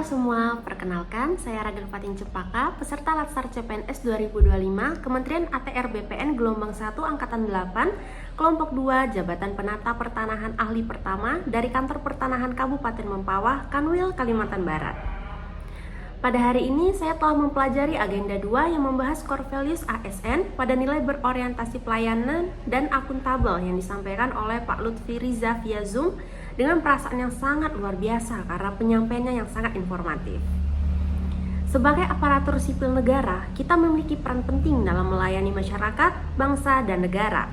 semua, perkenalkan saya Ragil Fatin Cepaka, peserta Latsar CPNS 2025, Kementerian ATR BPN Gelombang 1 Angkatan 8, Kelompok 2, Jabatan Penata Pertanahan Ahli Pertama dari Kantor Pertanahan Kabupaten Mempawah, Kanwil, Kalimantan Barat. Pada hari ini saya telah mempelajari agenda 2 yang membahas core values ASN pada nilai berorientasi pelayanan dan akuntabel yang disampaikan oleh Pak Lutfi Riza via Zoom dengan perasaan yang sangat luar biasa karena penyampaiannya yang sangat informatif. Sebagai aparatur sipil negara, kita memiliki peran penting dalam melayani masyarakat, bangsa, dan negara.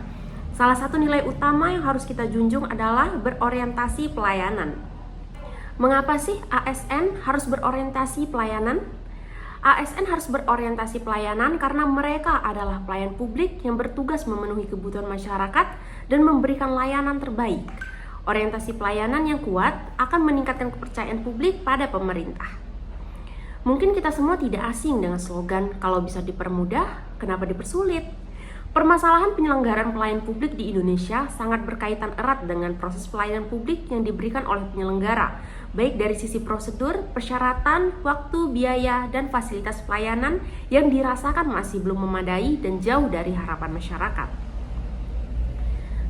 Salah satu nilai utama yang harus kita junjung adalah berorientasi pelayanan. Mengapa sih ASN harus berorientasi pelayanan? ASN harus berorientasi pelayanan karena mereka adalah pelayan publik yang bertugas memenuhi kebutuhan masyarakat dan memberikan layanan terbaik. Orientasi pelayanan yang kuat akan meningkatkan kepercayaan publik pada pemerintah. Mungkin kita semua tidak asing dengan slogan "kalau bisa dipermudah, kenapa dipersulit?" Permasalahan penyelenggaraan pelayanan publik di Indonesia sangat berkaitan erat dengan proses pelayanan publik yang diberikan oleh penyelenggara, baik dari sisi prosedur, persyaratan, waktu, biaya, dan fasilitas pelayanan yang dirasakan masih belum memadai dan jauh dari harapan masyarakat.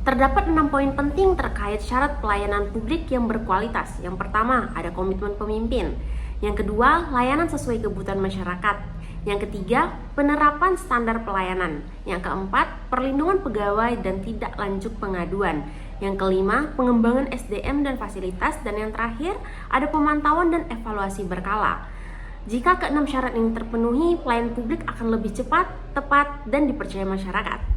Terdapat 6 poin penting terkait syarat pelayanan publik yang berkualitas. Yang pertama, ada komitmen pemimpin. Yang kedua, layanan sesuai kebutuhan masyarakat. Yang ketiga, penerapan standar pelayanan. Yang keempat, perlindungan pegawai dan tidak lanjut pengaduan. Yang kelima, pengembangan SDM dan fasilitas. Dan yang terakhir, ada pemantauan dan evaluasi berkala. Jika ke-6 syarat ini terpenuhi, pelayanan publik akan lebih cepat, tepat, dan dipercaya masyarakat.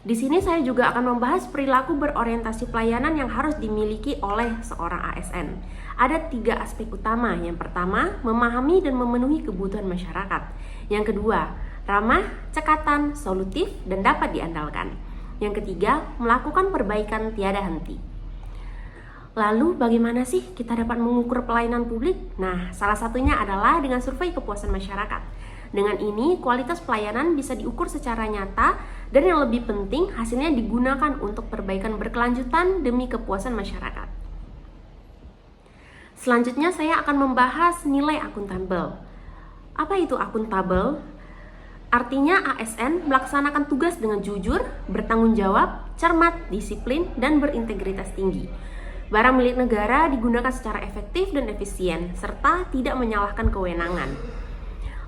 Di sini saya juga akan membahas perilaku berorientasi pelayanan yang harus dimiliki oleh seorang ASN. Ada 3 aspek utama. Yang pertama, memahami dan memenuhi kebutuhan masyarakat. Yang kedua, ramah, cekatan, solutif, dan dapat diandalkan. Yang ketiga, melakukan perbaikan tiada henti. Lalu bagaimana sih kita dapat mengukur pelayanan publik? Nah, salah satunya adalah dengan survei kepuasan masyarakat. Dengan ini, kualitas pelayanan bisa diukur secara nyata dan yang lebih penting, hasilnya digunakan untuk perbaikan berkelanjutan demi kepuasan masyarakat. Selanjutnya, saya akan membahas nilai akuntabel. Apa itu akuntabel? Artinya ASN melaksanakan tugas dengan jujur, bertanggung jawab, cermat, disiplin, dan berintegritas tinggi. Barang milik negara digunakan secara efektif dan efisien, serta tidak menyalahkan kewenangan.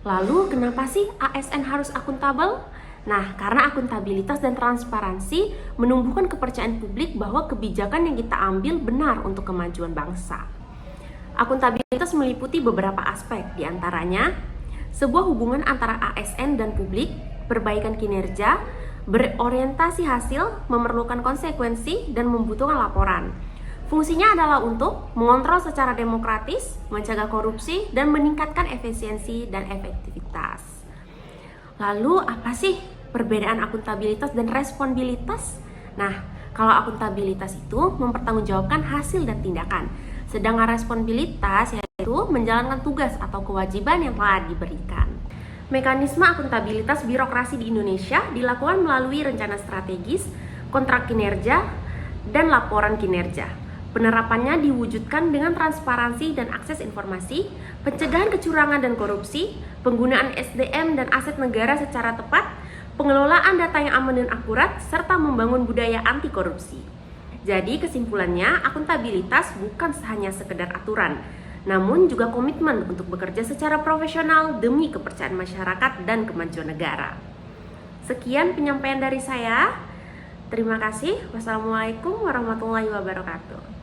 Lalu, kenapa sih ASN harus akuntabel? Nah, karena akuntabilitas dan transparansi menumbuhkan kepercayaan publik bahwa kebijakan yang kita ambil benar untuk kemajuan bangsa. Akuntabilitas meliputi beberapa aspek, diantaranya sebuah hubungan antara ASN dan publik, perbaikan kinerja, berorientasi hasil, memerlukan konsekuensi, dan membutuhkan laporan. Fungsinya adalah untuk mengontrol secara demokratis, mencegah korupsi, dan meningkatkan efisiensi dan efektivitas. Lalu, apa sih perbedaan akuntabilitas dan responsibilitas? Nah, kalau akuntabilitas itu mempertanggungjawabkan hasil dan tindakan, sedangkan responsibilitas yaitu menjalankan tugas atau kewajiban yang telah diberikan. Mekanisme akuntabilitas birokrasi di Indonesia dilakukan melalui rencana strategis, kontrak kinerja, dan laporan kinerja. Penerapannya diwujudkan dengan transparansi dan akses informasi, pencegahan kecurangan dan korupsi, penggunaan SDM dan aset negara secara tepat, pengelolaan data yang aman dan akurat, serta membangun budaya anti korupsi. Jadi kesimpulannya, akuntabilitas bukan hanya sekedar aturan, namun juga komitmen untuk bekerja secara profesional demi kepercayaan masyarakat dan kemajuan negara. Sekian penyampaian dari saya. Terima kasih. Wassalamualaikum warahmatullahi wabarakatuh.